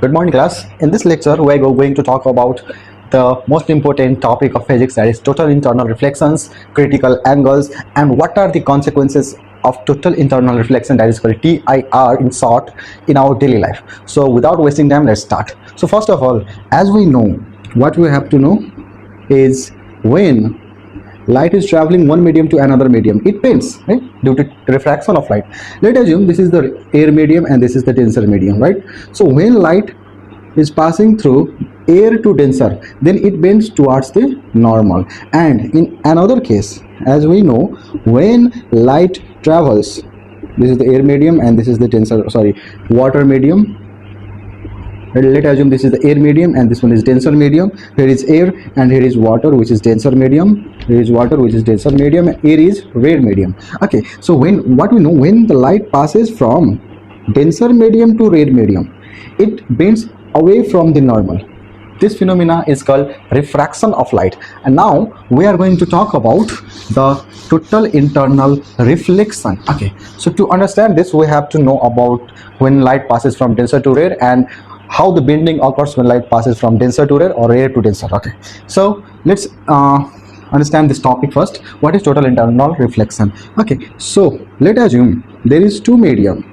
Good morning, class. In this lecture, we are going to talk about the most important topic of physics, that is total internal reflections, critical angles, and what are the consequences of total internal reflection, that is called TIR in short, in our daily life. So without wasting time, let's start. So first of all, as we know, what we have to know is when light is traveling one medium to another medium, it bends, right, due to refraction of light. Let's assume this is the air medium and this is the denser medium, right? So when light is passing through air to denser, then it bends towards the normal. And in another case, as we know, when light travels, this is the air medium and this is the water medium. Let's assume this is the air medium and this one is denser medium. Here is air and here is water, which is denser medium. Here is water, which is denser medium, and air is rare medium. Okay, so what we know, when the light passes from denser medium to rare medium, it bends away from the normal. This phenomena is called refraction of light. And now we are going to talk about the total internal reflection. Okay, so to understand this, we have to know about when light passes from denser to rare and how the bending occurs when light passes from denser to rare or rare to denser. Okay, so let's understand this topic first. What is total internal reflection? Okay, so let's assume there is two medium.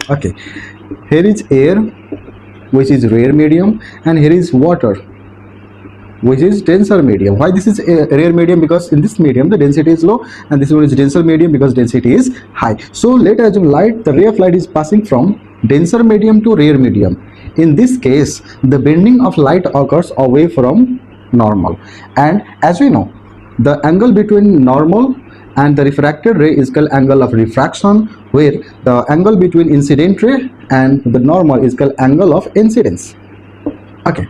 Okay, here is air, which is rare medium, and here is water, which is denser medium. Why this is a rare medium? Because in this medium the density is low, and this one is denser medium because density is high. So let's assume the ray of light is passing from denser medium to rare medium. In this case, the bending of light occurs away from normal, and as we know, the angle between normal and the refracted ray is called angle of refraction, where the angle between incident ray and the normal is called angle of incidence. Okay,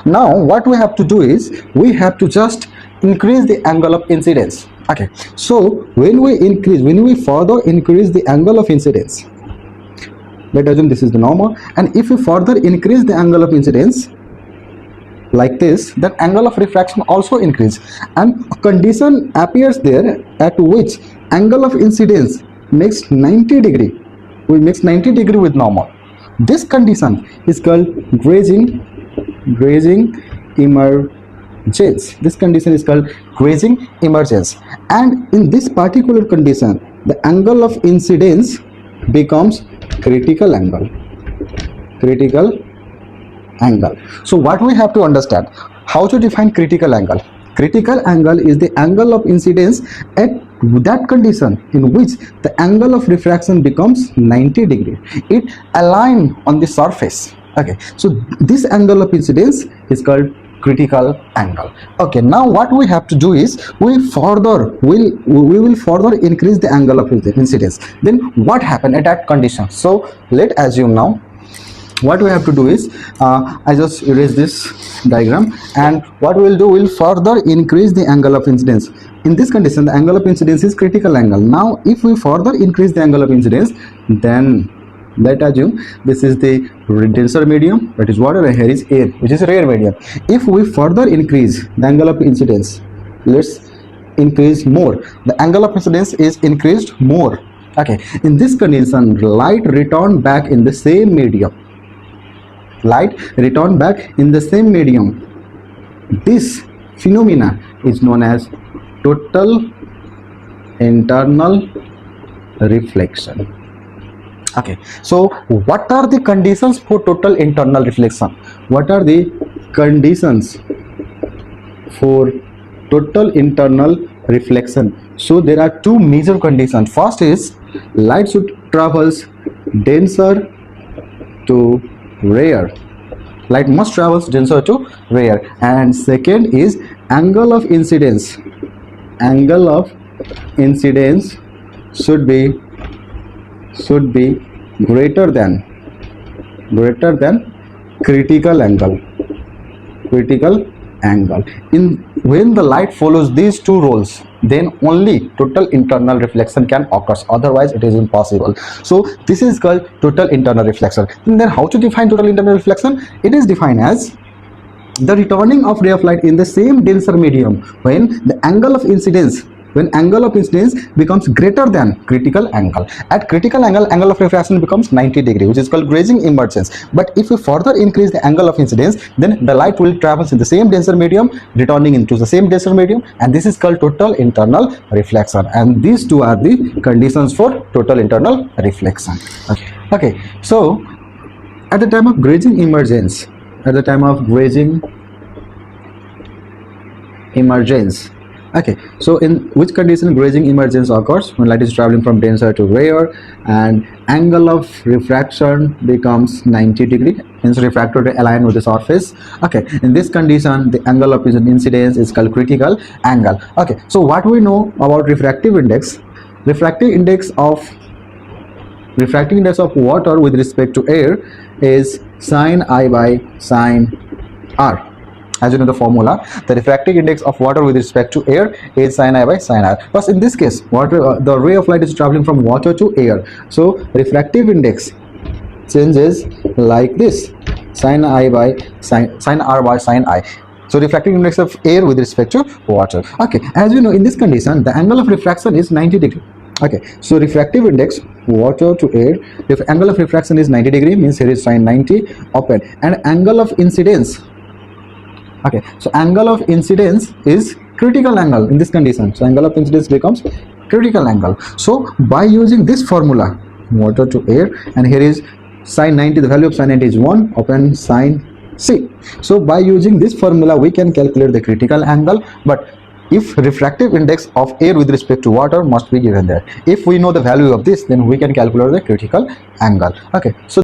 now what we have to do is we have to just increase the angle of incidence. Okay, so when we further increase the angle of incidence, let's assume this is the normal, and if we further increase the angle of incidence like this, then angle of refraction also increase, and a condition appears there at which angle of incidence makes 90 degree. We makes 90 degree with normal. This condition is called grazing emergence. This condition is called grazing emergence, and in this particular condition, the angle of incidence becomes critical angle. So what we have to understand, how to define critical angle. Critical angle is the angle of incidence at that condition in which the angle of refraction becomes 90 degree. It aligns on the surface. Okay, so this angle of incidence is called critical angle. Okay, now what we have to do is we will further increase the angle of incidence. Then what happened at that condition? So let's assume now what we have to do is I just erase this diagram, and what we will do, we will further increase the angle of incidence. In this condition, the angle of incidence is critical angle. Now if we further increase the angle of incidence, then let's assume this is the denser medium, that is water, and here is air, which is rare medium. If we further increase the angle of incidence, let's increase more, the angle of incidence is increased more. Okay, in this condition, light return back in the same medium. This phenomena is known as total internal reflection. Okay, so what are the conditions for total internal reflection? What are the conditions for total internal reflection? So there are two major conditions. First is light should travels denser to rare. Light must travel denser to rare. And second is angle of incidence. Angle of incidence should be greater than critical angle. When the light follows these two rules, then only total internal reflection can occur, otherwise it is impossible. So this is called total internal reflection. And then how to define total internal reflection? It is defined as the returning of ray of light in the same denser medium when the angle of incidence when angle of incidence becomes greater than critical angle. At critical angle of refraction becomes 90 degree, which is called grazing emergence. But if we further increase the angle of incidence, then the light will travel in the same denser medium, returning into the same denser medium, and this is called total internal reflection. And these two are the conditions for total internal reflection. Okay, so at the time of grazing emergence, okay, so in which condition grazing emergence occurs? When light is traveling from denser to rarer and angle of refraction becomes 90 degree, hence refractor to align with the surface. Okay, in this condition the angle of incidence is called critical angle. Okay, so what we know about refractive index? Refractive index of water with respect to air is sin I by sin R. As you know the formula, the refractive index of water with respect to air is sin I by sin R. But in this case, the ray of light is traveling from water to air, so refractive index changes like this: sin R by sin I. So refractive index of air with respect to water. Okay, as you know, in this condition the angle of refraction is 90 degree. Okay, so refractive index water to air, if angle of refraction is 90 degree, means here is sin 90 open, and angle of incidence. Okay, so angle of incidence is critical angle in this condition, so angle of incidence becomes critical angle. So by using this formula, water to air, and here is sin 90, the value of sin 90 is 1 open sin C. So by using this formula we can calculate the critical angle. But if refractive index of air with respect to water must be given there, if we know the value of this, then we can calculate the critical angle. Okay, so